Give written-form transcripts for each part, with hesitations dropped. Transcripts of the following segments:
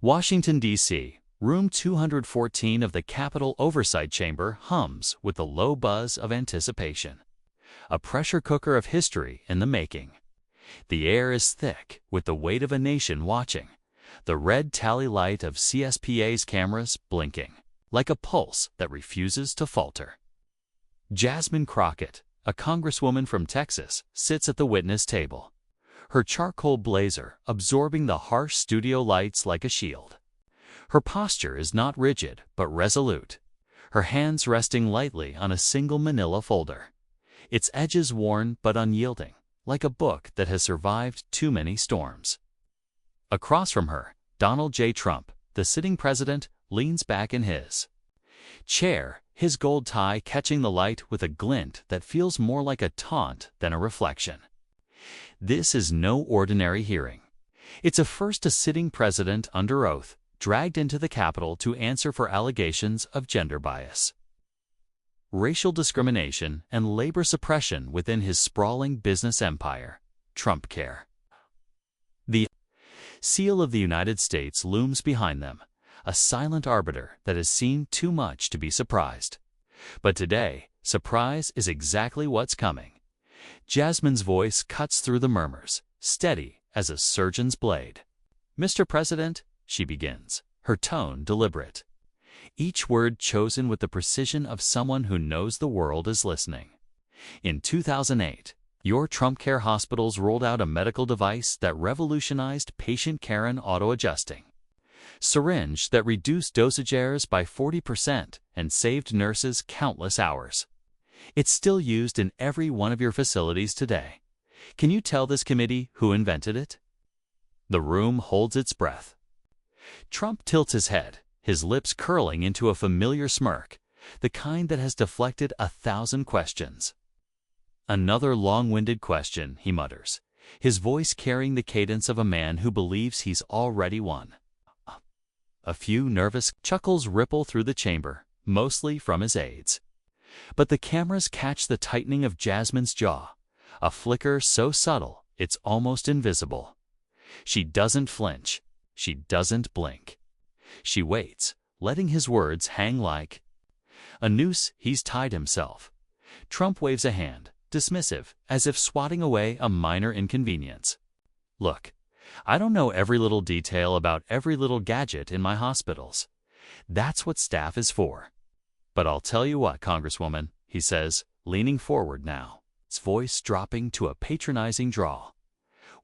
Washington, D.C., Room 214 of the Capitol Oversight Chamber hums with the low buzz of anticipation. A pressure cooker of history in the making. The air is thick with the weight of a nation watching, the red tally light of CSPA's cameras blinking, like a pulse that refuses to falter. Jasmine Crockett, a congresswoman from Texas, sits at the witness table, her charcoal blazer absorbing the harsh studio lights like a shield. Her posture is not rigid but resolute, her hands resting lightly on a single manila folder, its edges worn but unyielding, like a book that has survived too many storms. Across from her, Donald J. Trump, the sitting president, leans back in his chair, his gold tie catching the light with a glint that feels more like a taunt than a reflection. This is no ordinary hearing. It's a first a sitting president under oath, dragged into the Capitol to answer for allegations of gender bias, racial discrimination, and labor suppression within his sprawling business empire, TrumpCare. The seal of the United States looms behind them, a silent arbiter that has seen too much to be surprised. But today, surprise is exactly what's coming. Jasmine's voice cuts through the murmurs, steady as a surgeon's blade. "Mr. President," she begins, her tone deliberate, each word chosen with the precision of someone who knows the world is listening. In 2008, your TrumpCare hospitals rolled out a medical device that revolutionized patient care and auto-adjusting. Syringe that reduced dosage errors by 40% and saved nurses countless hours. It's still used in every one of your facilities today. Can you tell this committee who invented it? The room holds its breath. Trump tilts his head, his lips curling into a familiar smirk, the kind that has deflected 1,000 questions. "Another long-winded question," he mutters, his voice carrying the cadence of a man who believes he's already won. A few nervous chuckles ripple through the chamber, mostly from his aides. But the cameras catch the tightening of Jasmine's jaw, a flicker so subtle it's almost invisible. She doesn't flinch. She doesn't blink. She waits, letting his words hang like a noose he's tied himself. Trump waves a hand, dismissive, as if swatting away a minor inconvenience. "Look, I don't know every little detail about every little gadget in my hospitals. That's what staff is for. But I'll tell you what, Congresswoman," he says, leaning forward now, his voice dropping to a patronizing drawl.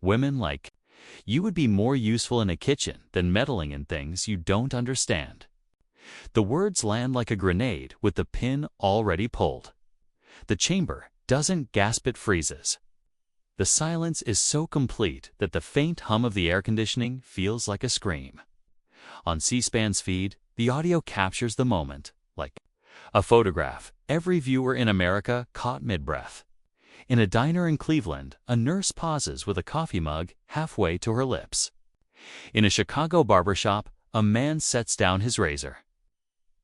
"Women like you would be more useful in a kitchen than meddling in things you don't understand." The words land like a grenade with the pin already pulled. The chamber doesn't gasp, it freezes. The silence is so complete that the faint hum of the air conditioning feels like a scream. On C-SPAN's feed, the audio captures the moment, like a photograph every viewer in America caught mid-breath. In a diner in Cleveland, a nurse pauses with a coffee mug halfway to her lips. In a Chicago barbershop, a man sets down his razor.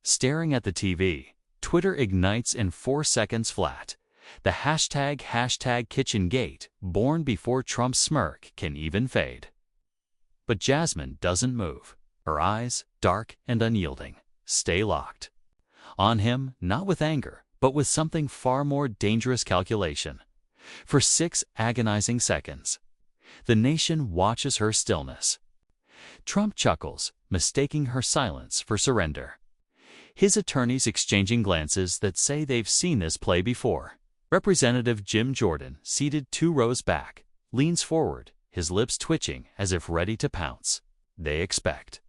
Staring at the TV, Twitter ignites in 4 seconds flat. The hashtag #KitchenGate, born before Trump's smirk can even fade. But Jasmine doesn't move. Her eyes, dark and unyielding, stay locked. On him, not with anger, but with something far more dangerous: calculation. For 6 agonizing seconds, the nation watches her stillness. Trump chuckles, mistaking her silence for surrender. His attorneys exchanging glances that say they've seen this play before. Representative Jim Jordan, seated 2 rows back, leans forward, his lips twitching as if ready to pounce. They expect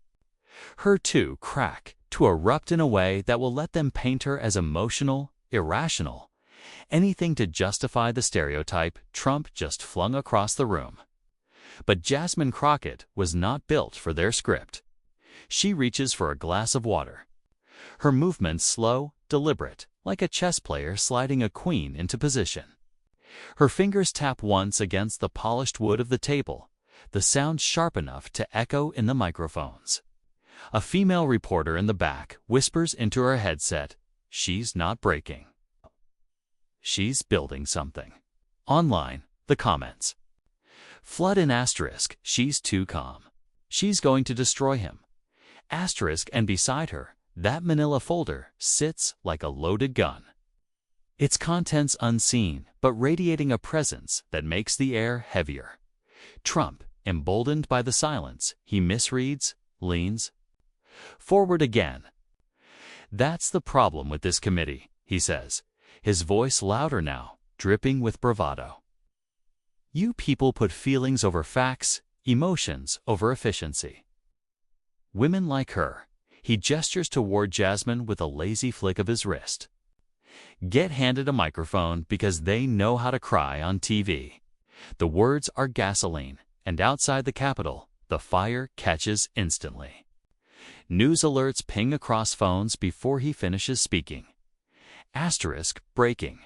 her to crack, to erupt in a way that will let them paint her as emotional, irrational, anything to justify the stereotype Trump just flung across the room. But Jasmine Crockett was not built for their script. She reaches for a glass of water. Her movements slow, deliberate, like a chess player sliding a queen into position. Her fingers tap once against the polished wood of the table, the sound sharp enough to echo in the microphones. A female reporter in the back whispers into her headset, "She's not breaking. She's building something." Online, the comments flood in asterisk, "She's too calm. She's going to destroy him. Asterisk, and beside her, that manila folder sits like a loaded gun. Its contents unseen, but radiating a presence that makes the air heavier. Trump, emboldened by the silence, he misreads, leans forward again. "That's the problem with this committee," he says, his voice louder now, dripping with bravado. "You people put feelings over facts, emotions over efficiency. Women like her," he gestures toward Jasmine with a lazy flick of his wrist, "get handed a microphone because they know how to cry on TV. The words are gasoline, and outside the Capitol, the fire catches instantly. News alerts ping across phones before he finishes speaking. Asterisk, breaking.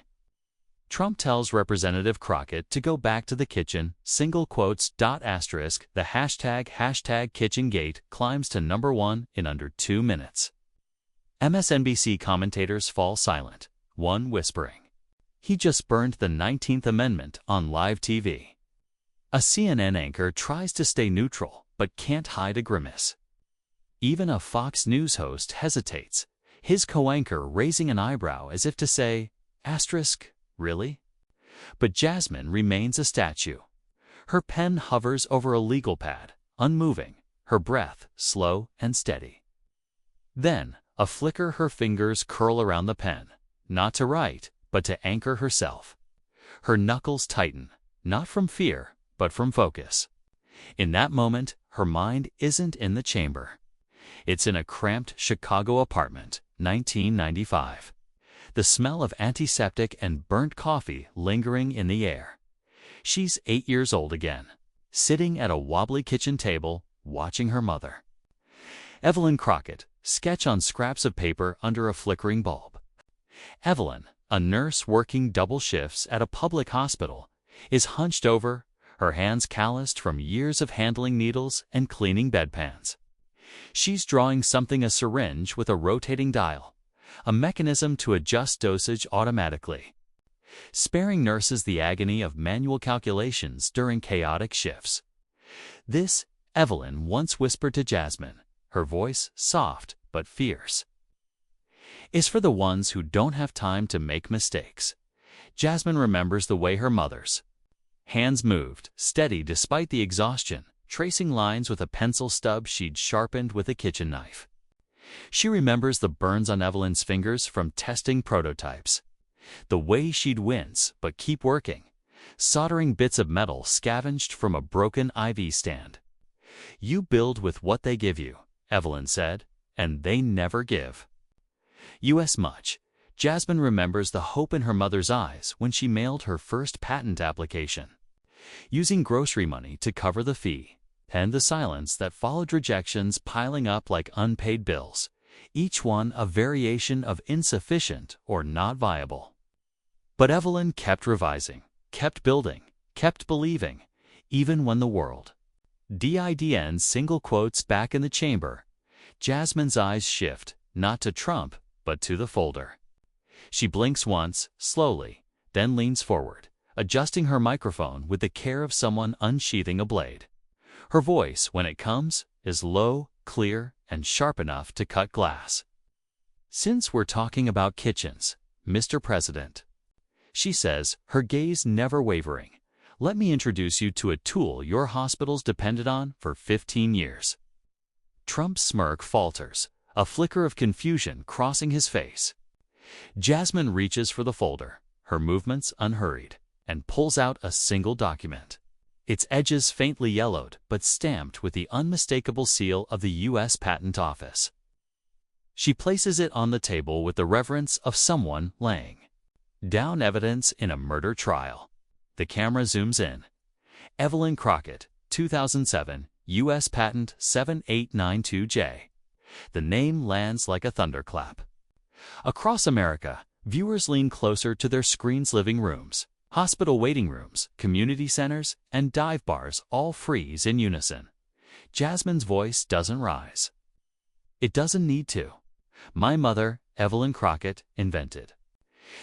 Trump tells Representative Crockett to go back to the kitchen, single quotes, asterisk, the hashtag KitchenGate climbs to #1 in under 2 minutes. MSNBC commentators fall silent, one whispering, "He just burned the 19th Amendment on live TV." A CNN anchor tries to stay neutral, but can't hide a grimace. Even a Fox News host hesitates, his co-anchor raising an eyebrow as if to say, asterisk, really? But Jasmine remains a statue. Her pen hovers over a legal pad, unmoving, her breath slow and steady. Then, a flicker, her fingers curl around the pen, not to write, but to anchor herself. Her knuckles tighten, not from fear, but from focus. In that moment, her mind isn't in the chamber. It's in a cramped Chicago apartment, 1995. The smell of antiseptic and burnt coffee lingering in the air. She's 8 years old again, sitting at a wobbly kitchen table, watching her mother. Evelyn Crockett, sketch on scraps of paper under a flickering bulb. Evelyn, a nurse working double shifts at a public hospital, is hunched over, her hands calloused from years of handling needles and cleaning bedpans. She's drawing something, a syringe with a rotating dial, a mechanism to adjust dosage automatically, sparing nurses the agony of manual calculations during chaotic shifts. This, Evelyn once whispered to Jasmine, her voice soft but fierce, is for the ones who don't have time to make mistakes. Jasmine remembers the way her mother's hands moved, steady despite the exhaustion, tracing lines with a pencil stub she'd sharpened with a kitchen knife. She remembers the burns on Evelyn's fingers from testing prototypes, the way she'd wince but keep working, soldering bits of metal scavenged from a broken IV stand. "You build with what they give you," Evelyn said, "and they never give." U.S. much. Jasmine remembers the hope in her mother's eyes when she mailed her first patent application, using grocery money to cover the fee, and the silence that followed, rejections piling up like unpaid bills, each one a variation of insufficient or not viable. But Evelyn kept revising, kept building, kept believing, even when the world didn't, single quotes, back in the chamber. Jasmine's eyes shift, not to Trump, but to the folder. She blinks once, slowly, then leans forward, adjusting her microphone with the care of someone unsheathing a blade. Her voice, when it comes, is low, clear, and sharp enough to cut glass. "Since we're talking about kitchens, Mr. President," she says, her gaze never wavering, "let me introduce you to a tool your hospitals depended on for 15 years. Trump's smirk falters, a flicker of confusion crossing his face. Jasmine reaches for the folder, her movements unhurried, and pulls out a single document. Its edges faintly yellowed, but stamped with the unmistakable seal of the U.S. Patent Office. She places it on the table with the reverence of someone laying down evidence in a murder trial. The camera zooms in. Evelyn Crockett, 2007, U.S. Patent 7892J. The name lands like a thunderclap. Across America, viewers lean closer to their screens. Living rooms, hospital waiting rooms, community centers, and dive bars all freeze in unison. Jasmine's voice doesn't rise. It doesn't need to. My mother, Evelyn Crockett, invented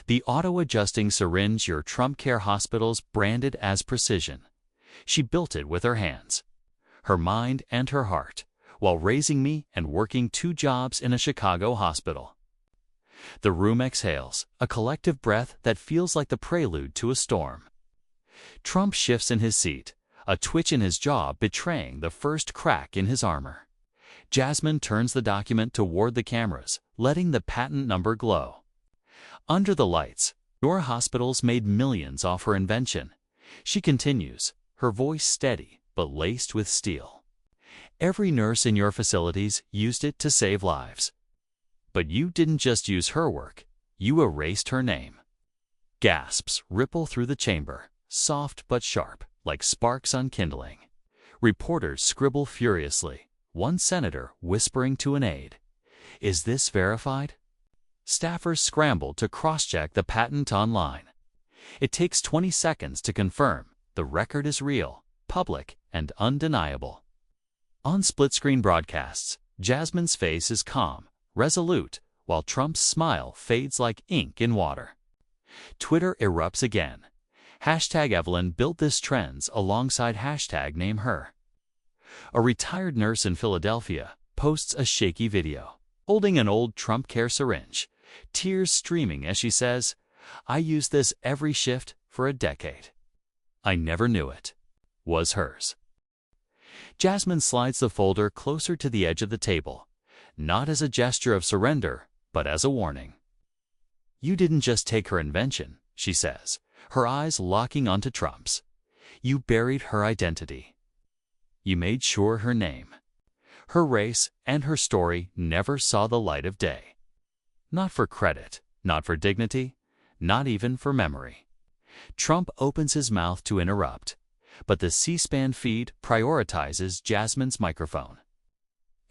the auto-adjusting syringe your TrumpCare hospitals branded as precision. She built it with her hands, her mind, and her heart, while raising me and working 2 jobs in a Chicago hospital. The room exhales, a collective breath that feels like the prelude to a storm. Trump shifts in his seat, a twitch in his jaw betraying the first crack in his armor. Jasmine turns the document toward the cameras, letting the patent number glow. Under the lights, your hospitals made millions off her invention. She continues, her voice steady but laced with steel. Every nurse in your facilities used it to save lives. But you didn't just use her work, you erased her name. Gasps ripple through the chamber, soft but sharp, like sparks on kindling. Reporters scribble furiously, one senator whispering to an aide, "Is this verified?" Staffers scramble to cross-check the patent online. It takes 20 seconds to confirm the record is real, public, and undeniable. On split-screen broadcasts, Jasmine's face is calm, resolute, while Trump's smile fades like ink in water. Twitter erupts again. Hashtag Evelyn built this trends alongside hashtag name her. A retired nurse in Philadelphia posts a shaky video, holding an old TrumpCare syringe, tears streaming as she says, "I use this every shift for a decade." I never knew it was hers. Jasmine slides the folder closer to the edge of the table, not as a gesture of surrender, but as a warning. "You didn't just take her invention," she says, her eyes locking onto Trump's. "You buried her identity. You made sure her name, her race, and her story never saw the light of day. Not for credit, not for dignity, not even for memory." Trump opens his mouth to interrupt, but the C-SPAN feed prioritizes Jasmine's microphone.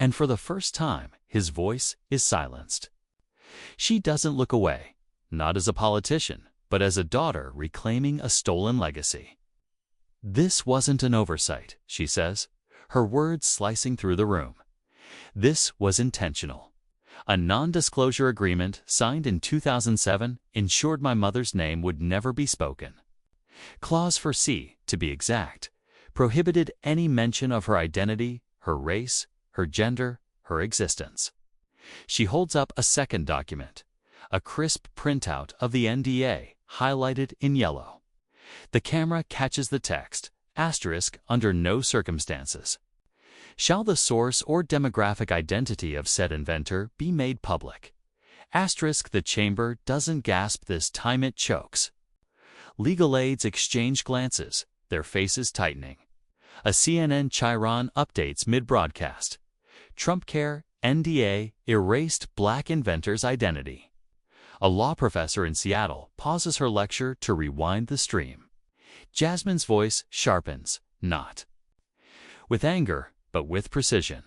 And for the first time, his voice is silenced. She doesn't look away, not as a politician, but as a daughter reclaiming a stolen legacy. "This wasn't an oversight," she says, her words slicing through the room. "This was intentional. A non-disclosure agreement signed in 2007 ensured my mother's name would never be spoken. Clause 4C, to be exact, prohibited any mention of her identity, her race, her gender, her existence." She holds up a second document, a crisp printout of the NDA, highlighted in yellow. The camera catches the text, asterisk, "under no circumstances shall the source or demographic identity of said inventor be made public." Asterisk, the chamber doesn't gasp this time, it chokes. Legal aides exchange glances, their faces tightening. A CNN chyron updates mid-broadcast. TrumpCare NDA erased Black inventor's identity. A law professor in Seattle pauses her lecture to rewind the stream. Jasmine's voice sharpens, not with anger, but with precision.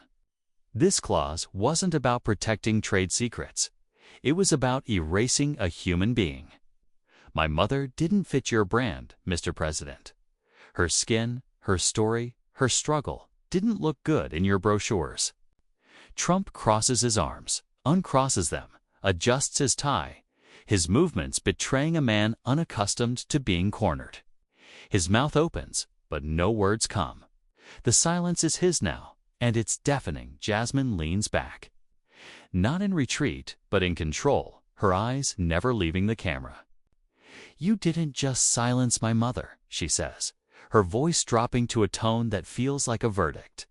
This clause wasn't about protecting trade secrets. It was about erasing a human being. "My mother didn't fit your brand, Mr. President. Her skin, her story, her struggle didn't look good in your brochures." Trump crosses his arms, uncrosses them, adjusts his tie, his movements betraying a man unaccustomed to being cornered. His mouth opens, but no words come. The silence is his now, and it's deafening. Jasmine leans back. Not in retreat, but in control, her eyes never leaving the camera. "You didn't just silence my mother," she says, her voice dropping to a tone that feels like a verdict.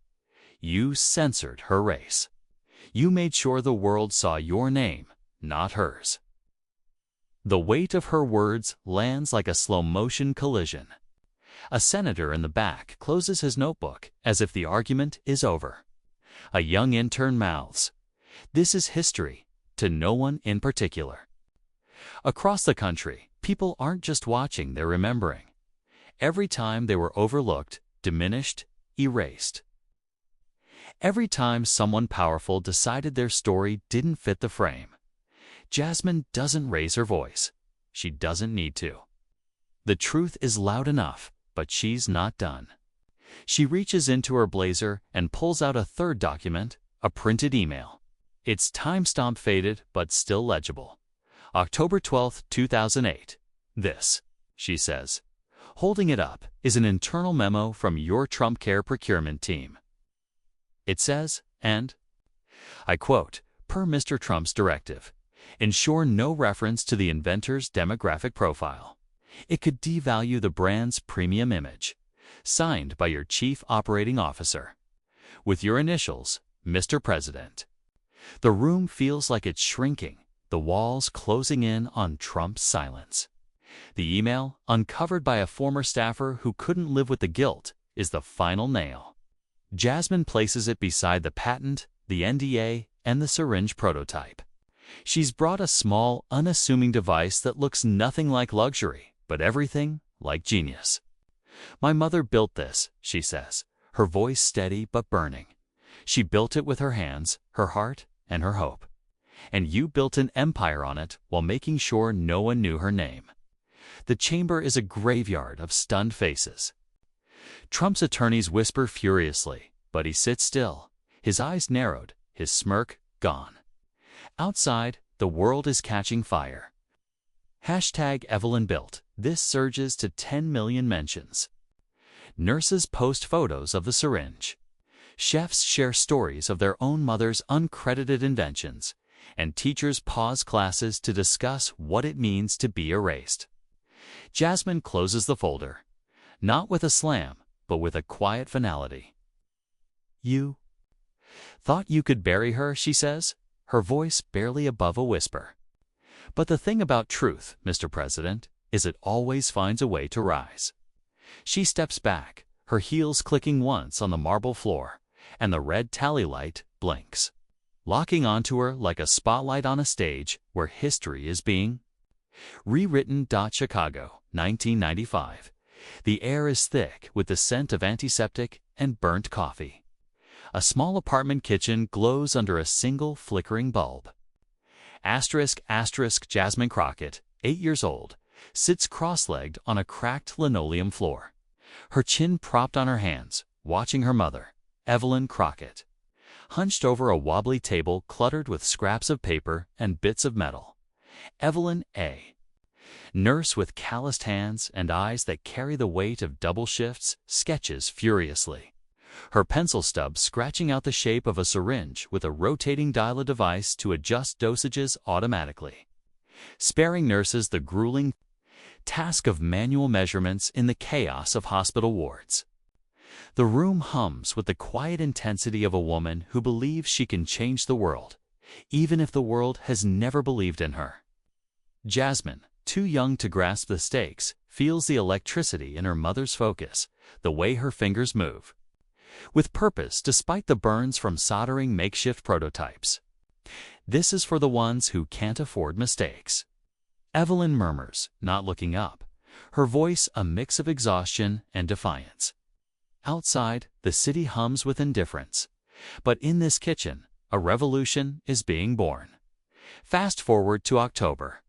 "You censored her race. You made sure the world saw your name, not hers." The weight of her words lands like a slow-motion collision. A senator in the back closes his notebook as if the argument is over. A young intern mouths, "This is history," to no one in particular. Across the country, people aren't just watching, they're remembering. Every time they were overlooked, diminished, erased. Every time someone powerful decided their story didn't fit the frame. Jasmine doesn't raise her voice. She doesn't need to. The truth is loud enough, but she's not done. She reaches into her blazer and pulls out a third document, a printed email. It's time-stamp faded, but still legible. October 12, 2008. "This," she says, holding it up, "is an internal memo from your TrumpCare procurement team. It says, and, I quote, per Mr. Trump's directive, ensure no reference to the Inventors' demographic profile. It could devalue the brand's premium image. Signed by your Chief Operating Officer. With your initials, Mr. President. The room feels like it's shrinking, the walls closing in on Trump's silence. The email, uncovered by a former staffer who couldn't live with the guilt, is the final nail. Jasmine places it beside the patent, the NDA, and the syringe prototype. She's brought a small, unassuming device that looks nothing like luxury, but everything like genius. My mother built this, she says, her voice steady but burning. She built it with her hands, her heart, and her hope. And you built an empire on it while making sure no one knew her name. The chamber is a graveyard of stunned faces. Trump's attorneys whisper furiously, but he sits still, his eyes narrowed, his smirk gone. Outside, the world is catching fire. Hashtag Evelyn built. This surges to 10 million mentions. Nurses post photos of the syringe. Chefs share stories of their own mother's uncredited inventions, and teachers pause classes to discuss what it means to be erased. Jasmine closes the folder, not with a slam, but with a quiet finality. You thought you could bury her, she says, her voice barely above a whisper. But the thing about truth, Mr. President, is it always finds a way to rise. She steps back, her heels clicking once on the marble floor, and the red tally light blinks, locking onto her like a spotlight on a stage where history is being rewritten. Chicago, 1995. The air is thick with the scent of antiseptic and burnt coffee. A small apartment kitchen glows under a single flickering bulb. *** Jasmine Crockett, 8 years old, sits cross-legged on a cracked linoleum floor, her chin propped on her hands, watching her mother, Evelyn Crockett, hunched over a wobbly table cluttered with scraps of paper and bits of metal. Evelyn A., nurse with calloused hands and eyes that carry the weight of double shifts, sketches furiously, her pencil stub scratching out the shape of a syringe with a rotating dial device to adjust dosages automatically, sparing nurses the grueling task of manual measurements in the chaos of hospital wards. The room hums with the quiet intensity of a woman who believes she can change the world, even if the world has never believed in her. Jasmine, too young to grasp the stakes, feels the electricity in her mother's focus, the way her fingers move. With purpose despite the burns from soldering makeshift prototypes. This is for the ones who can't afford mistakes. Evelyn murmurs, not looking up, her voice a mix of exhaustion and defiance. Outside, the city hums with indifference. But in this kitchen, a revolution is being born. Fast forward to October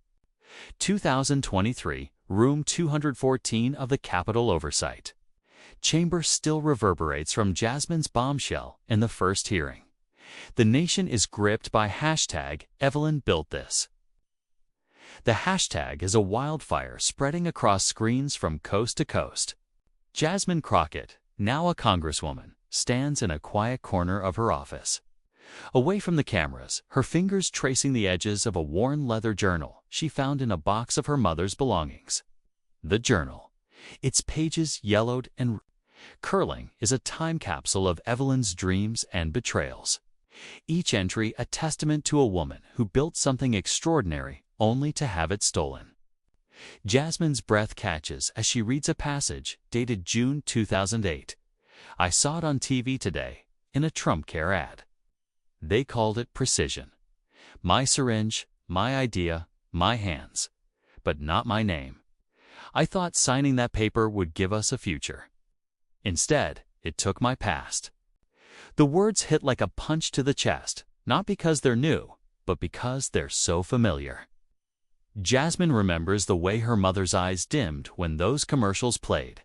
2023, room 214 of the Capitol Oversight Chamber still reverberates from Jasmine's bombshell in the first hearing. The nation is gripped by hashtag Evelyn built this. The hashtag is a wildfire spreading across screens from coast to coast. Jasmine Crockett, now a congresswoman, stands in a quiet corner of her office. Away from the cameras, her fingers tracing the edges of a worn leather journal she found in a box of her mother's belongings. The journal, its pages yellowed and curling, is a time capsule of Evelyn's dreams and betrayals. Each entry a testament to a woman who built something extraordinary only to have it stolen. Jasmine's breath catches as she reads a passage dated June 2008. I saw it on TV today, in a TrumpCare ad. They called it precision. My syringe, my idea, my hands, but not my name. I thought signing that paper would give us a future. Instead, it took my past. The words hit like a punch to the chest, not because they're new, but because they're so familiar. Jasmine remembers the way her mother's eyes dimmed when those commercials played.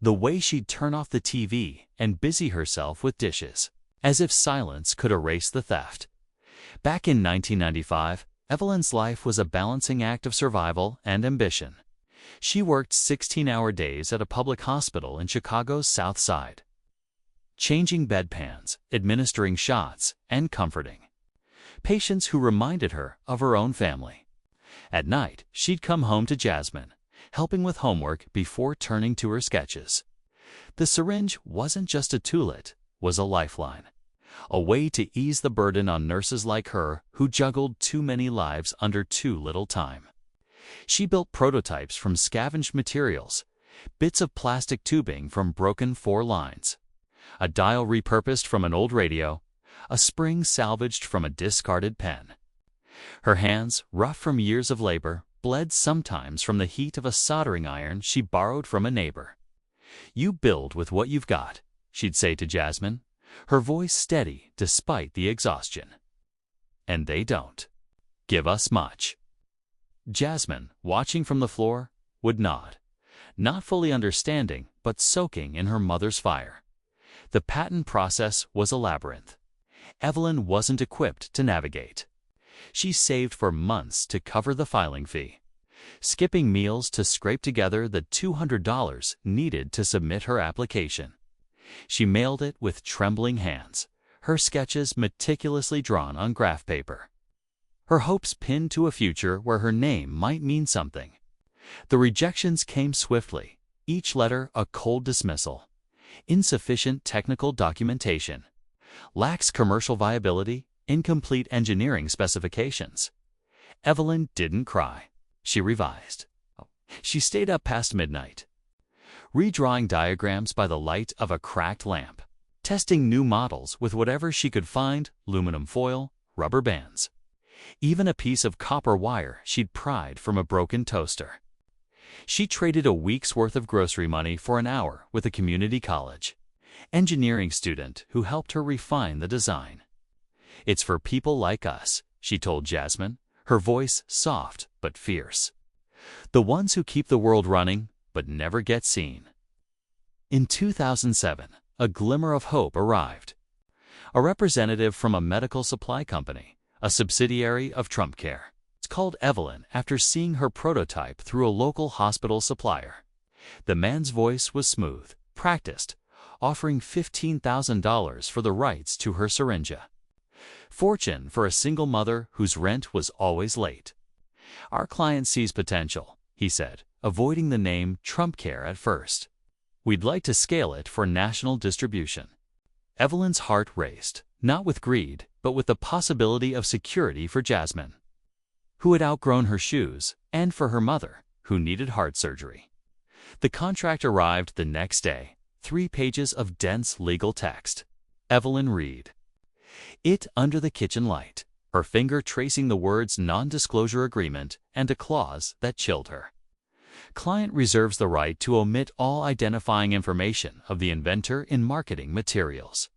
The way she'd turn off the TV and busy herself with dishes, as if silence could erase the theft. Back in 1995, Evelyn's life was a balancing act of survival and ambition. She worked 16-hour days at a public hospital in Chicago's South Side. changing bedpans, administering shots, and comforting patients who reminded her of her own family. At night, she'd come home to Jasmine, helping with homework before turning to her sketches. The syringe wasn't just a tool, it was a lifeline, a way to ease the burden on nurses like her who juggled too many lives under too little time. She built prototypes from scavenged materials, bits of plastic tubing from broken 4 lines, a dial repurposed from an old radio, a spring salvaged from a discarded pen. Her hands, rough from years of labor, bled sometimes from the heat of a soldering iron she borrowed from a neighbor. "You build with what you've got," she'd say to Jasmine, her voice steady despite the exhaustion. "And they don't give us much." Jasmine, watching from the floor, would nod, not fully understanding but soaking in her mother's fire. The patent process was a labyrinth. Evelyn wasn't equipped to navigate. She saved for months to cover the filing fee, skipping meals to scrape together the $200 needed to submit her application. She mailed it with trembling hands, her sketches meticulously drawn on graph paper, her hopes pinned to a future where her name might mean something. The rejections came swiftly, each letter a cold dismissal. Insufficient technical documentation, lacks commercial viability, incomplete engineering specifications. Evelyn didn't cry. She revised. She stayed up past midnight, redrawing diagrams by the light of a cracked lamp, testing new models with whatever she could find: aluminum foil, rubber bands, even a piece of copper wire she'd pried from a broken toaster. She traded a week's worth of grocery money for an hour with a community college engineering student who helped her refine the design. "It's for people like us," she told Jasmine, her voice soft but fierce. "The ones who keep the world running but never get seen." In 2007, a glimmer of hope arrived. A representative from a medical supply company, a subsidiary of TrumpCare, called Evelyn after seeing her prototype through a local hospital supplier. The man's voice was smooth, practiced, offering $15,000 for the rights to her syringe. Fortune for a single mother whose rent was always late. "Our client sees potential," he said, avoiding the name TrumpCare at first. "We'd like to scale it for national distribution." Evelyn's heart raced, not with greed, but with the possibility of security for Jasmine, who had outgrown her shoes, and for her mother, who needed heart surgery. The contract arrived the next day, 3 pages of dense legal text. Evelyn read it under the kitchen light, her finger tracing the words non-disclosure agreement and a clause that chilled her. "Client reserves the right to omit all identifying information of the inventor in marketing materials."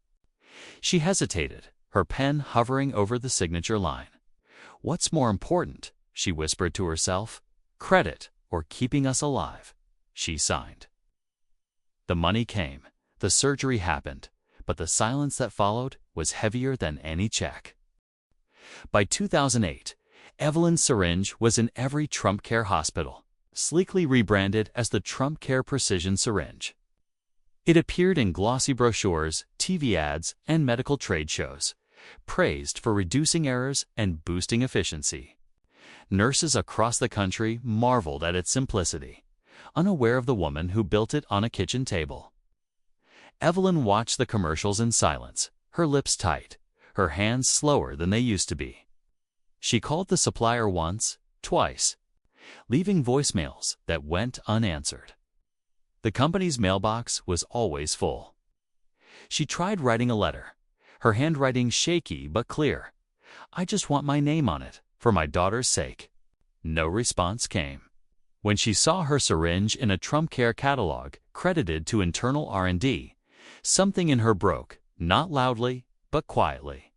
She hesitated, her pen hovering over the signature line. "What's more important?" she whispered to herself. "Credit or keeping us alive?" She signed. The money came, the surgery happened, but the silence that followed was heavier than any check. By 2008, Evelyn's syringe was in every TrumpCare hospital, sleekly rebranded as the TrumpCare Precision Syringe. It appeared in glossy brochures, TV ads, and medical trade shows, praised for reducing errors and boosting efficiency. Nurses across the country marveled at its simplicity, unaware of the woman who built it on a kitchen table. Evelyn watched the commercials in silence, her lips tight, her hands slower than they used to be. She called the supplier once, twice, leaving voicemails that went unanswered. The company's mailbox was always full. She tried writing a letter, her handwriting shaky but clear. "I just want my name on it, for my daughter's sake." No response came. When she saw her syringe in a TrumpCare catalog credited to internal R&D, something in her broke, not loudly, but quietly.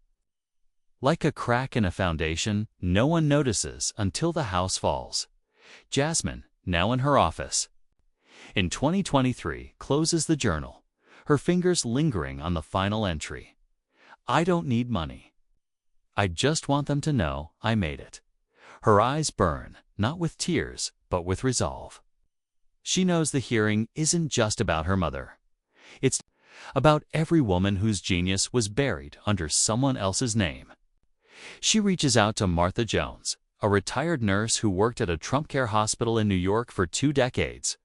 Like a crack in a foundation, no one notices until the house falls. Jasmine, now in her office, in 2023, closes the journal, her fingers lingering on the final entry. "I don't need money. I just want them to know I made it." Her eyes burn, not with tears, but with resolve. She knows the hearing isn't just about her mother. It's about every woman whose genius was buried under someone else's name. She reaches out to Martha Jones, a retired nurse who worked at a TrumpCare hospital in New York for 2 decades.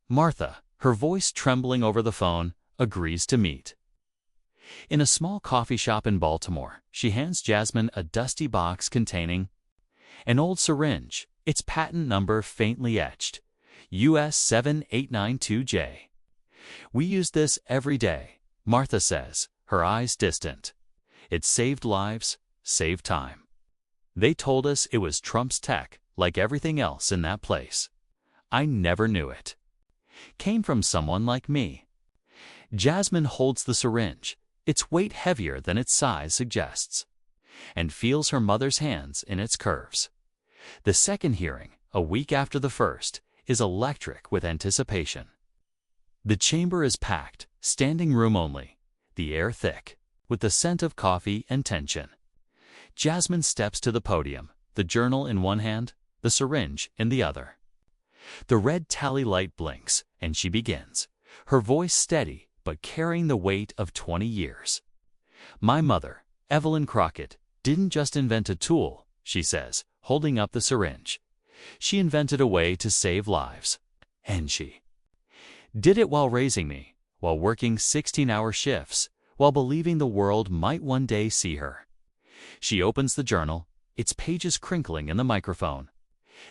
Martha, her voice trembling over the phone, agrees to meet. In a small coffee shop in Baltimore, she hands Jasmine a dusty box containing an old syringe, its patent number faintly etched, US 7892J. "We use this every day," Martha says, her eyes distant. "It saved lives, saved time. They told us it was Trump's tech, like everything else in that place. I never knew it. Came from someone like me." Jasmine holds the syringe, its weight heavier than its size suggests, and feels her mother's hands in its curves. The second hearing, a week after the first, is electric with anticipation. The chamber is packed, standing room only, the air thick, with the scent of coffee and tension. Jasmine steps to the podium, the journal in one hand, the syringe in the other. The red tally light blinks, and she begins, her voice steady but carrying the weight of 20 years. "My mother, Evelyn Crockett, didn't just invent a tool," she says, holding up the syringe. "She invented a way to save lives. And she did it while raising me, while working 16-hour shifts, while believing the world might one day see her." She opens the journal, its pages crinkling in the microphone.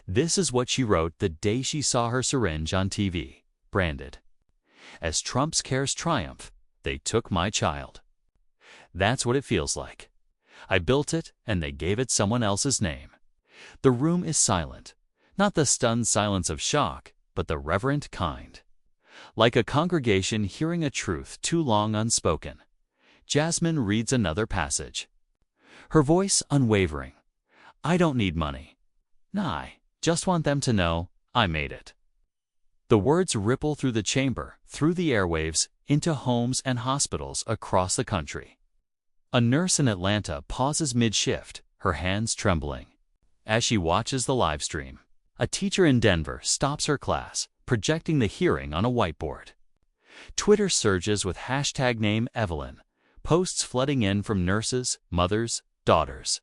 This is what she wrote the day she saw her syringe on TV, branded, "As TrumpCare's triumph, they took my child. That's what it feels like. I built it, and they gave it someone else's name." The room is silent, not the stunned silence of shock, but the reverent kind. Like a congregation hearing a truth too long unspoken, Jasmine reads another passage. Her voice unwavering. "I don't need money. I just want them to know I made it." The words ripple through the chamber, through the airwaves, into homes and hospitals across the country. A nurse in Atlanta pauses mid-shift, her hands trembling. As she watches the live stream, a teacher in Denver stops her class, projecting the hearing on a whiteboard. Twitter surges with hashtag name Evelyn, posts flooding in from nurses, mothers, daughters,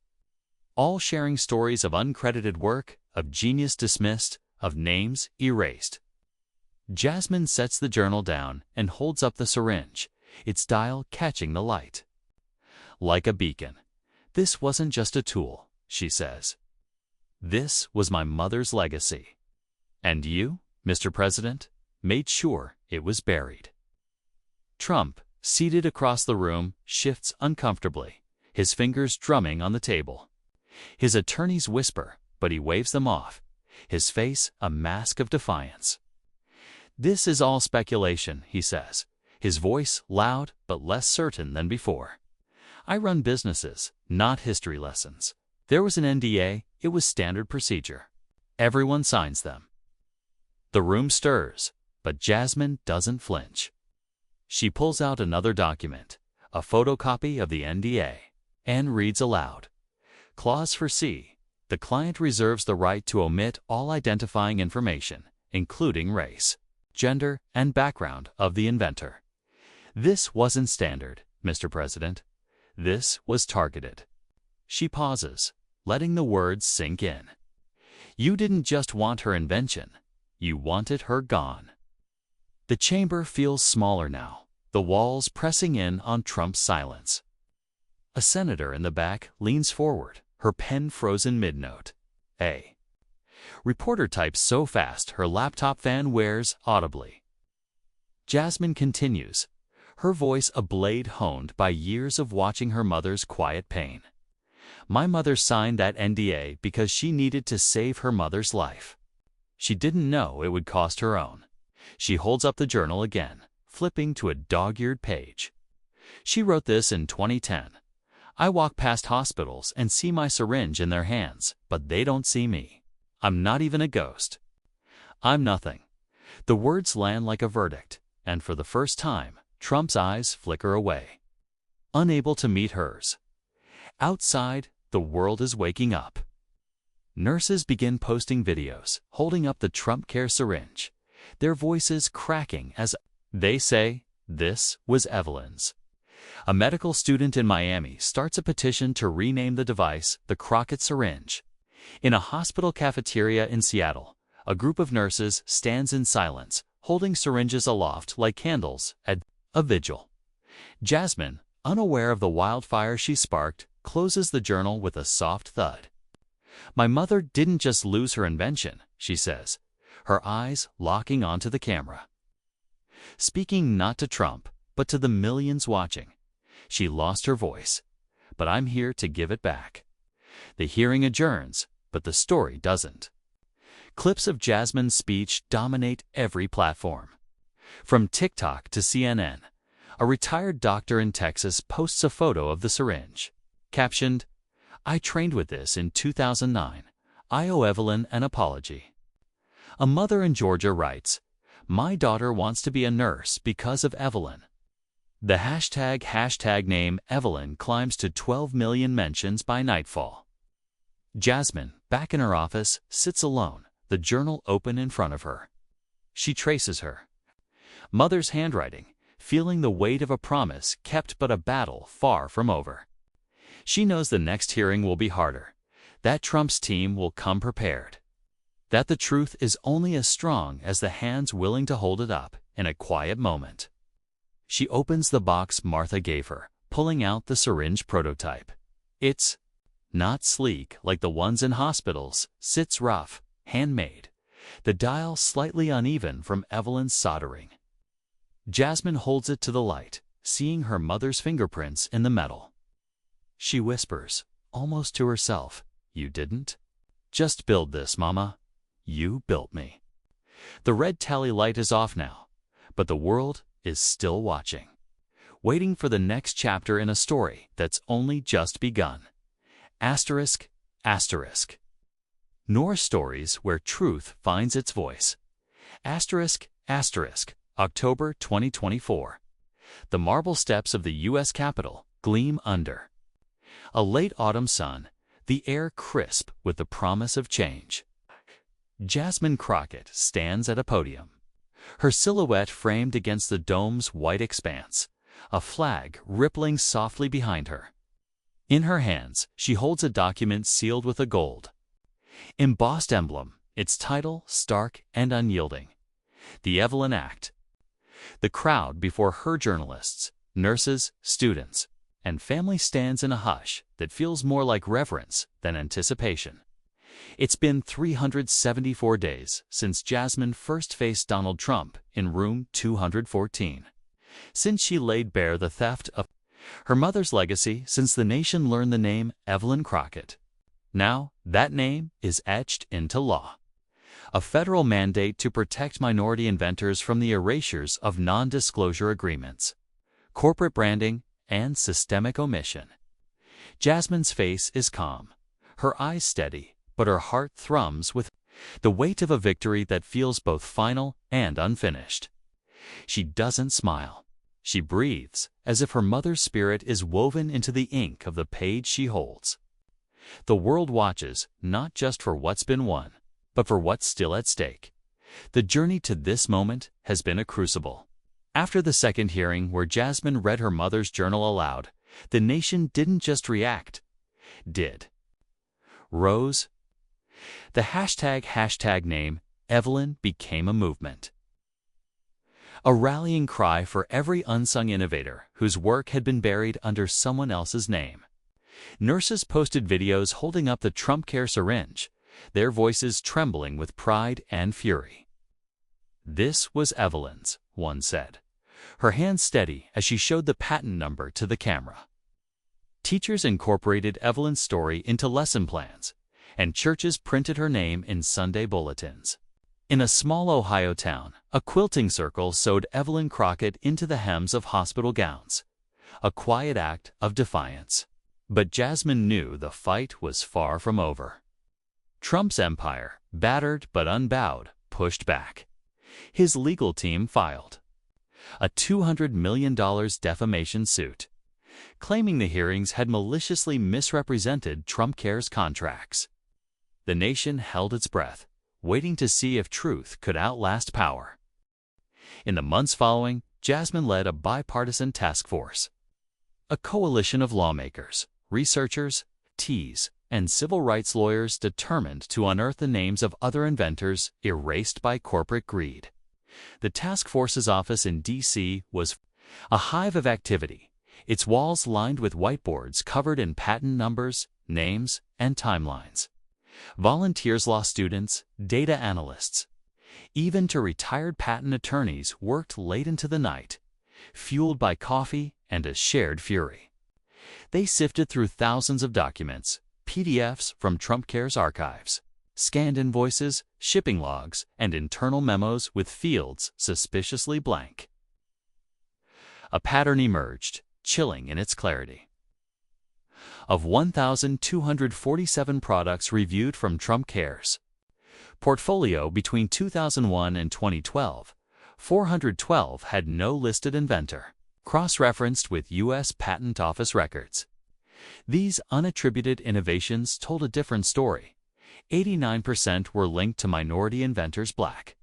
all sharing stories of uncredited work, of genius dismissed, of names erased. Jasmine sets the journal down and holds up the syringe, its dial catching the light. Like a beacon, "This wasn't just a tool," she says. "This was my mother's legacy. And you, Mr. President, made sure it was buried." Trump, seated across the room, shifts uncomfortably, his fingers drumming on the table. His attorneys whisper, but he waves them off, his face a mask of defiance. "This is all speculation," he says, his voice loud but less certain than before. "I run businesses, not history lessons. There was an NDA, it was standard procedure. Everyone signs them." The room stirs, but Jasmine doesn't flinch. She pulls out another document, a photocopy of the NDA, and reads aloud. Clause 4C. The client reserves the right to omit all identifying information, including race, gender, and background of the inventor. This wasn't standard, Mr. President. This was targeted. She pauses, letting the words sink in. You didn't just want her invention. You wanted her gone. The chamber feels smaller now, the walls pressing in on Trump's silence. A senator in the back leans forward, her pen frozen mid-note. A reporter types so fast her laptop fan wears audibly. Jasmine continues, her voice a blade honed by years of watching her mother's quiet pain. My mother signed that NDA because she needed to save her mother's life. She didn't know it would cost her own. She holds up the journal again, flipping to a dog-eared page. She wrote this in 2010. I walk past hospitals and see my syringe in their hands, but they don't see me. I'm not even a ghost. I'm nothing. The words land like a verdict, and for the first time, Trump's eyes flicker away, unable to meet hers. Outside, the world is waking up. Nurses begin posting videos, holding up the TrumpCare syringe, their voices cracking as they say, This was Evelyn's. A medical student in Miami starts a petition to rename the device the Crockett syringe. In a hospital cafeteria in Seattle, a group of nurses stands in silence, holding syringes aloft like candles at a vigil. Jasmine, unaware of the wildfire she sparked, closes the journal with a soft thud. "My mother didn't just lose her invention," she says, her eyes locking onto the camera. Speaking not to Trump, but to the millions watching, she lost her voice, but I'm here to give it back. The hearing adjourns, but the story doesn't. Clips of Jasmine's speech dominate every platform. From TikTok to CNN, a retired doctor in Texas posts a photo of the syringe, captioned, "I trained with this in 2009. I owe Evelyn an apology." A mother in Georgia writes, "My daughter wants to be a nurse because of Evelyn." The hashtag name Evelyn climbs to 12 million mentions by nightfall. Jasmine, back in her office, sits alone, the journal open in front of her. She traces her mother's handwriting, feeling the weight of a promise kept but a battle far from over. She knows the next hearing will be harder, that Trump's team will come prepared, that the truth is only as strong as the hands willing to hold it up in a quiet moment. She opens the box Martha gave her, pulling out the syringe prototype. It's not sleek like the ones in hospitals, sits rough, handmade, the dial slightly uneven from Evelyn's soldering. Jasmine holds it to the light, seeing her mother's fingerprints in the metal. She whispers, almost to herself, "You didn't just build this, Mama. You built me." The red tally light is off now, but the world is still watching, waiting for the next chapter in a story that's only just begun. Asterisk, asterisk. NorahStories, where truth finds its voice. Asterisk, asterisk. October 2024. The marble steps of the U.S. Capitol gleam under a late autumn sun, the air crisp with the promise of change. Jasmine Crockett stands at a podium, her silhouette framed against the dome's white expanse, a flag rippling softly behind her. In her hands, she holds a document sealed with a gold embossed emblem, its title stark and unyielding: The Evelyn Act. The crowd before her, journalists, nurses, students, and family, stands in a hush that feels more like reverence than anticipation. It's been 374 days since Jasmine first faced Donald Trump in room 214. Since she laid bare the theft of her mother's legacy, since the nation learned the name Evelyn Crockett. Now, that name is etched into law. A federal mandate to protect minority inventors from the erasures of non-disclosure agreements, corporate branding, and systemic omission. Jasmine's face is calm, her eyes steady, but her heart thrums with the weight of a victory that feels both final and unfinished. She doesn't smile. She breathes, as if her mother's spirit is woven into the ink of the page she holds. The world watches, not just for what's been won, but for what's still at stake. The journey to this moment has been a crucible. After the second hearing, where Jasmine read her mother's journal aloud, the nation didn't just react, did. Rose. The hashtag name Evelyn became a movement. A rallying cry for every unsung innovator whose work had been buried under someone else's name. Nurses posted videos holding up the TrumpCare syringe, their voices trembling with pride and fury. "This was Evelyn's," one said, her hand steady as she showed the patent number to the camera. Teachers incorporated Evelyn's story into lesson plans, and churches printed her name in Sunday bulletins. In a small Ohio town, a quilting circle sewed Evelyn Crockett into the hems of hospital gowns, a quiet act of defiance. But Jasmine knew the fight was far from over. Trump's empire, battered but unbowed, pushed back. His legal team filed a $200 million defamation suit, claiming the hearings had maliciously misrepresented TrumpCare's contracts. The nation held its breath, waiting to see if truth could outlast power. In the months following, Jasmine led a bipartisan task force. A coalition of lawmakers, researchers, Ts, and civil rights lawyers determined to unearth the names of other inventors erased by corporate greed. The task force's office in D.C. was a hive of activity, its walls lined with whiteboards covered in patent numbers, names, and timelines. Volunteers, law students, data analysts, even to retired patent attorneys worked late into the night, fueled by coffee and a shared fury. They sifted through thousands of documents, PDFs from TrumpCare's archives, scanned invoices, shipping logs, and internal memos with fields suspiciously blank. A pattern emerged, chilling in its clarity. Of 1,247 products reviewed from TrumpCare's portfolio between 2001 and 2012, 412 had no listed inventor, cross-referenced with U.S. Patent Office records. These unattributed innovations told a different story. 89% were linked to minority inventors: Black,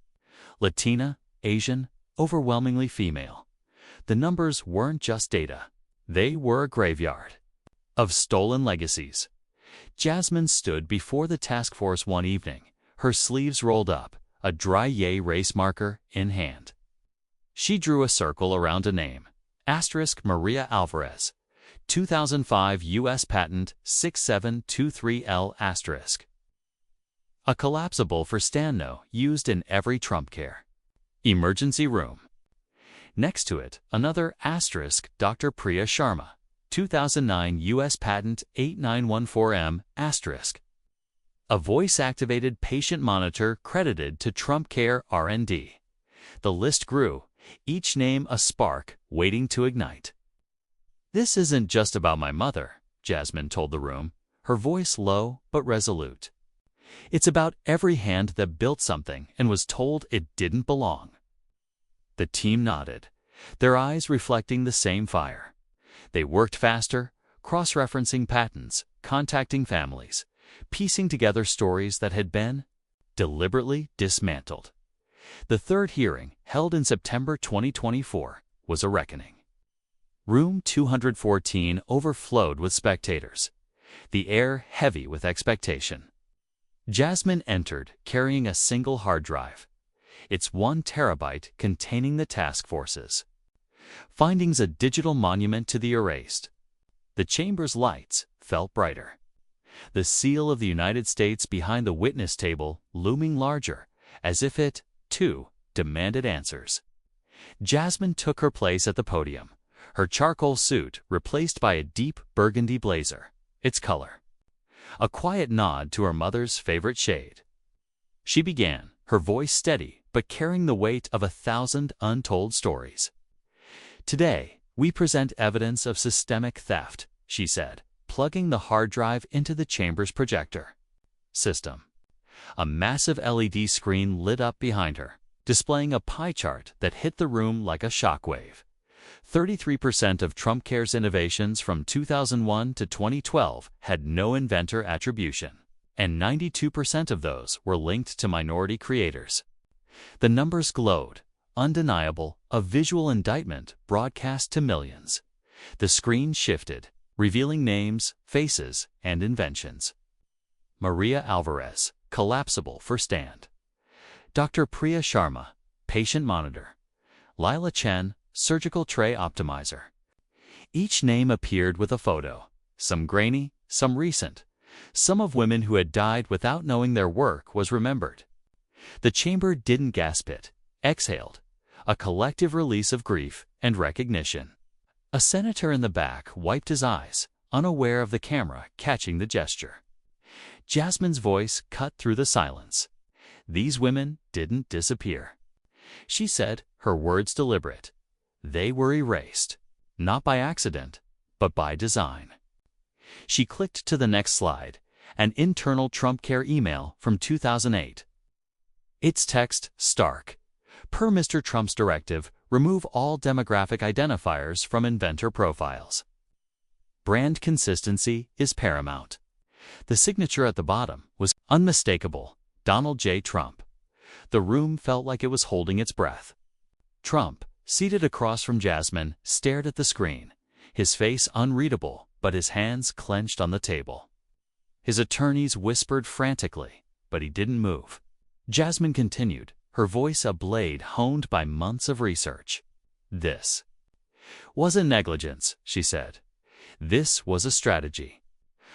Latina, Asian, overwhelmingly female. The numbers weren't just data. They were a graveyard of stolen legacies. Jasmine stood before the task force one evening, her sleeves rolled up, a dry yay race marker in hand. She drew a circle around a name, Maria Alvarez, 2005 U.S. Patent 6723L*. A collapsible for stand used in every TrumpCare emergency room. Next to it, another Dr. Priya Sharma, 2009 U.S. Patent 8914M*. A voice-activated patient monitor credited to TrumpCare R&D. The list grew, each name a spark waiting to ignite. "This isn't just about my mother," Jasmine told the room, her voice low but resolute. "It's about every hand that built something and was told it didn't belong." The team nodded, their eyes reflecting the same fire. They worked faster, cross-referencing patents, contacting families, piecing together stories that had been deliberately dismantled. The third hearing, held in September 2024, was a reckoning. Room 214 overflowed with spectators, the air heavy with expectation. Jasmine entered, carrying a single hard drive, its 1 terabyte containing the task force's findings, a digital monument to the erased. The chamber's lights felt brighter, the seal of the United States behind the witness table looming larger, as if it, too, demanded answers. Jasmine took her place at the podium, her charcoal suit replaced by a deep burgundy blazer, its color a quiet nod to her mother's favorite shade. She began, her voice steady but carrying the weight of 1,000 untold stories. "Today, we present evidence of systemic theft," she said, plugging the hard drive into the chamber's projector system. A massive LED screen lit up behind her, displaying a pie chart that hit the room like a shockwave. 33% of TrumpCare's innovations from 2001 to 2012 had no inventor attribution, and 92% of those were linked to minority creators. The numbers glowed, undeniable, a visual indictment broadcast to millions. The screen shifted, revealing names, faces, and inventions. Maria Alvarez, collapsible for stand. Dr. Priya Sharma, patient monitor. Lila Chen, surgical tray optimizer. Each name appeared with a photo, some grainy, some recent, some of women who had died without knowing their work was remembered. The chamber didn't gasp, it exhaled, a collective release of grief and recognition. A senator in the back wiped his eyes, unaware of the camera catching the gesture. Jasmine's voice cut through the silence. "These women didn't disappear," she said, her words deliberate. "They were erased, not by accident, but by design." She clicked to the next slide, an internal TrumpCare email from 2008. Its text stark. "Per Mr. Trump's directive, remove all demographic identifiers from inventor profiles. Brand consistency is paramount." The signature at the bottom was unmistakable: Donald J. Trump. The room felt like it was holding its breath. Trump, seated across from Jasmine, stared at the screen, his face unreadable but his hands clenched on the table. His attorneys whispered frantically, but he didn't move. Jasmine continued, her voice a blade honed by months of research. This wasn't negligence, she said. This was a strategy.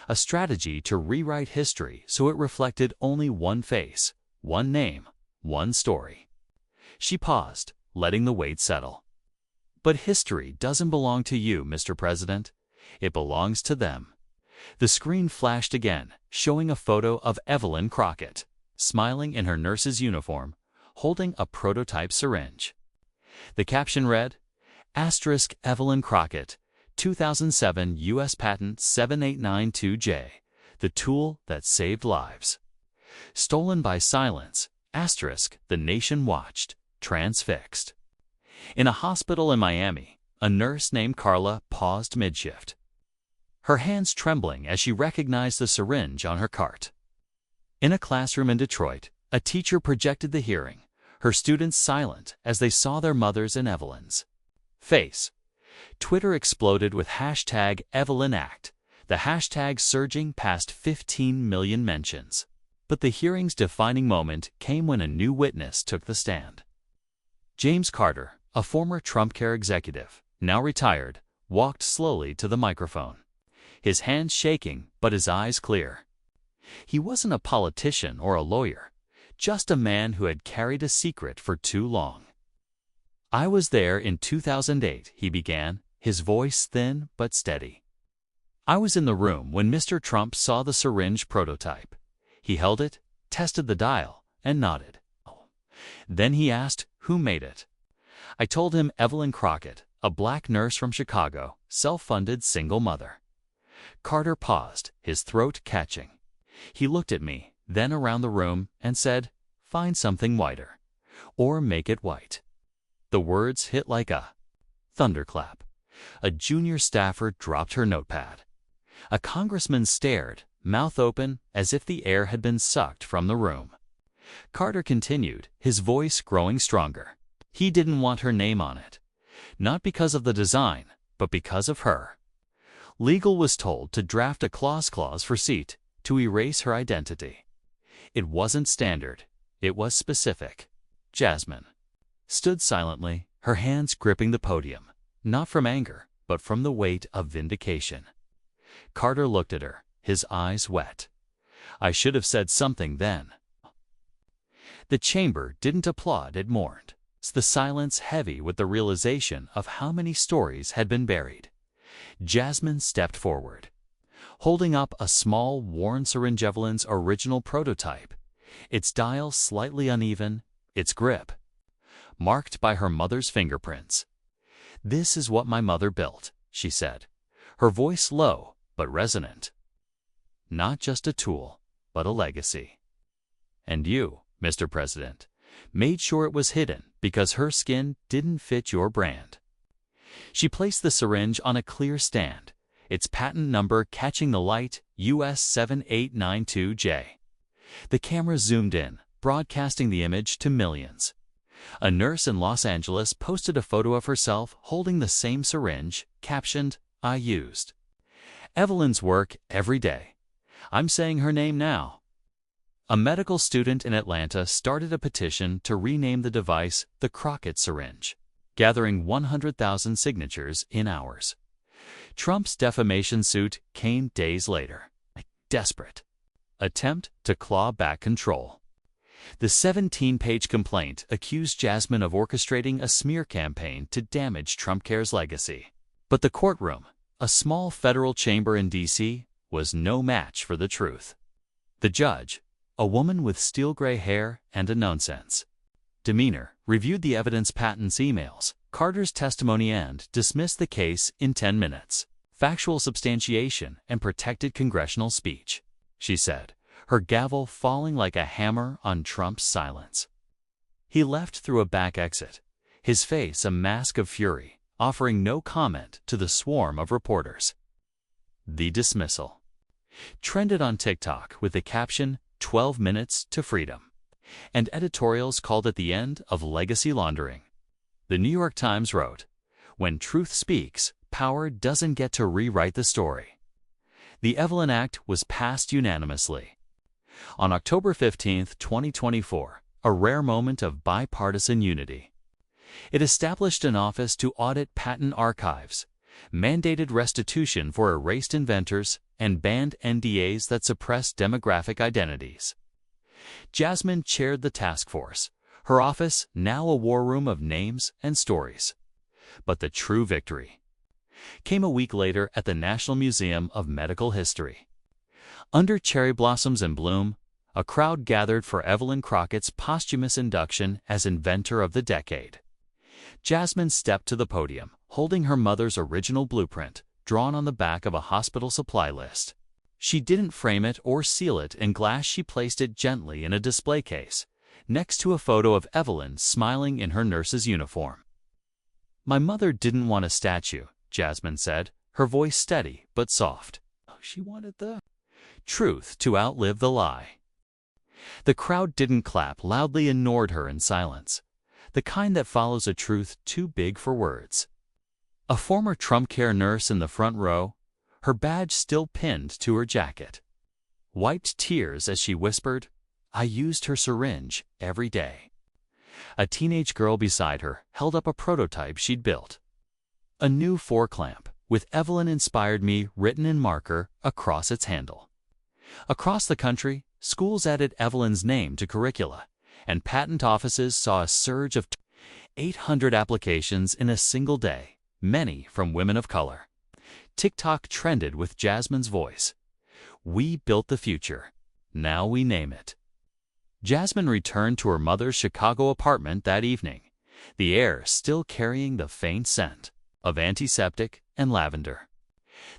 A strategy to rewrite history so it reflected only one face, one name, one story. She paused, letting the weight settle. But history doesn't belong to you, Mr. President. It belongs to them. The screen flashed again, showing a photo of Evelyn Crockett, smiling in her nurse's uniform, holding a prototype syringe. The caption read, Evelyn Crockett, 2007 U.S. Patent 7892J, the tool that saved lives. Stolen by silence, the nation watched, transfixed. In a hospital in Miami, a nurse named Carla paused mid-shift, her hands trembling as she recognized the syringe on her cart. In a classroom in Detroit, a teacher projected the hearing, her students silent as they saw their mother's and Evelyn's face. Twitter exploded with hashtag #EvelynAct, the hashtag surging past 15 million mentions. But the hearing's defining moment came when a new witness took the stand. James Carter, a former TrumpCare executive, now retired, walked slowly to the microphone, his hands shaking but his eyes clear. He wasn't a politician or a lawyer, just a man who had carried a secret for too long. I was there in 2008, he began, his voice thin but steady. I was in the room when Mr. Trump saw the syringe prototype. He held it, tested the dial, and nodded. Then he asked who made it. I told him Evelyn Crockett, a black nurse from Chicago, self-funded single mother. Carter paused, his throat catching. He looked at me, then around the room, and said, "Find something whiter. Or make it white." The words hit like a thunderclap. A junior staffer dropped her notepad. A congressman stared, mouth open, as if the air had been sucked from the room. Carter continued, his voice growing stronger. He didn't want her name on it. Not because of the design, but because of her. Legal was told to draft a clause for seat, to erase her identity. It wasn't standard. It was specific. Jasmine stood silently, her hands gripping the podium, not from anger, but from the weight of vindication. Carter looked at her, his eyes wet. I should have said something then. The chamber didn't applaud, it mourned, the silence heavy with the realization of how many stories had been buried. Jasmine stepped forward, holding up a small, worn syringe, Evelyn's original prototype, its dial slightly uneven, its grip marked by her mother's fingerprints. "This is what my mother built," she said, her voice low but resonant. "Not just a tool, but a legacy. And you, Mr. President, made sure it was hidden because her skin didn't fit your brand." She placed the syringe on a clear stand, its patent number catching the light, US 7892J. The camera zoomed in, broadcasting the image to millions. A nurse in Los Angeles posted a photo of herself holding the same syringe, captioned, "I used Evelyn's work every day. I'm saying her name now." A medical student in Atlanta started a petition to rename the device the Crockett syringe, gathering 100,000 signatures in hours. Trump's defamation suit came days later, a desperate attempt to claw back control. The 17-page complaint accused Jasmine of orchestrating a smear campaign to damage TrumpCare's legacy. But the courtroom, a small federal chamber in D.C., was no match for the truth. The judge, a woman with steel gray hair and a nonsense demeanor, reviewed the evidence, patents, emails, Carter's testimony, and dismissed the case in 10 minutes. "Factual substantiation and protected congressional speech," she said, her gavel falling like a hammer on Trump's silence. He left through a back exit, his face a mask of fury, offering no comment to the swarm of reporters. The dismissal trended on TikTok with the caption, "12 minutes to freedom," and editorials called it the end of legacy laundering. The New York Times wrote, "When truth speaks, power doesn't get to rewrite the story." The Evelyn Act was passed unanimously. On October 15, 2024, a rare moment of bipartisan unity. It established an office to audit patent archives, mandated restitution for erased inventors, and banned NDAs that suppressed demographic identities. Jasmine chaired the task force, her office now a war room of names and stories. But the true victory came a week later at the National Museum of Medical History. Under cherry blossoms in bloom, a crowd gathered for Evelyn Crockett's posthumous induction as Inventor of the Decade. Jasmine stepped to the podium, holding her mother's original blueprint, drawn on the back of a hospital supply list. She didn't frame it or seal it in glass. She placed it gently in a display case, next to a photo of Evelyn smiling in her nurse's uniform. "My mother didn't want a statue," Jasmine said, her voice steady but soft. She wanted the truth to outlive the lie. The crowd didn't clap loudly, ignored her in silence, the kind that follows a truth too big for words. A former TrumpCare nurse in the front row, her badge still pinned to her jacket, wiped tears as she whispered, "I used her syringe every day." A teenage girl beside her held up a prototype she'd built. A new fork clamp, with "Evelyn inspired me" written in marker across its handle. Across the country, schools added Evelyn's name to curricula, and patent offices saw a surge of 800 applications in a single day, many from women of color. TikTok trended with Jasmine's voice. "We built the future. Now we name it." Jasmine returned to her mother's Chicago apartment that evening, the air still carrying the faint scent of antiseptic and lavender.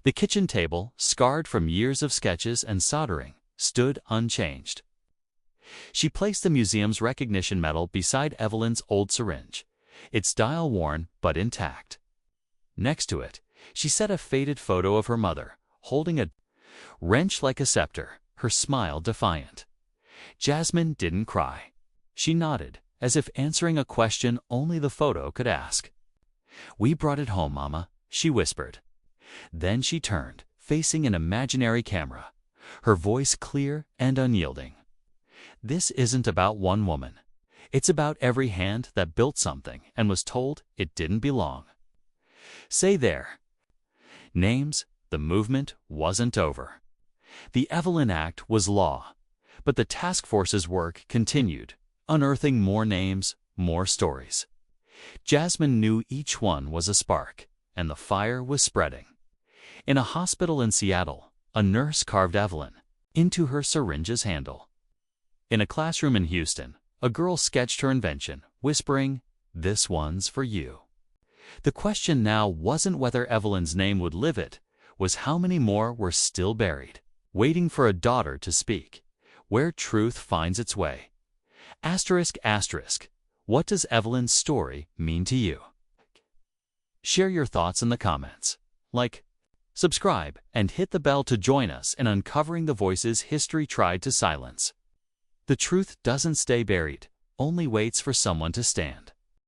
The kitchen table, scarred from years of sketches and soldering, stood unchanged. She placed the museum's recognition medal beside Evelyn's old syringe, its dial worn but intact. Next to it, she set a faded photo of her mother, holding a wrench like a scepter, her smile defiant. Jasmine didn't cry. She nodded, as if answering a question only the photo could ask. "We brought it home, Mama," she whispered. Then she turned, facing an imaginary camera, her voice clear and unyielding. "This isn't about one woman. It's about every hand that built something and was told it didn't belong." Say there. Names, the movement wasn't over. The Evelyn Act was law, but the task force's work continued, unearthing more names, more stories. Jasmine knew each one was a spark, and the fire was spreading. In a hospital in Seattle, a nurse carved Evelyn into her syringe's handle. In a classroom in Houston, a girl sketched her invention, whispering, "This one's for you." The question now wasn't whether Evelyn's name would live, it was how many more were still buried, waiting for a daughter to speak, where truth finds its way. Asterisk, asterisk. What does Evelyn's story mean to you? Share your thoughts in the comments. Like, subscribe, and hit the bell to join us in uncovering the voices history tried to silence. The truth doesn't stay buried, only waits for someone to stand.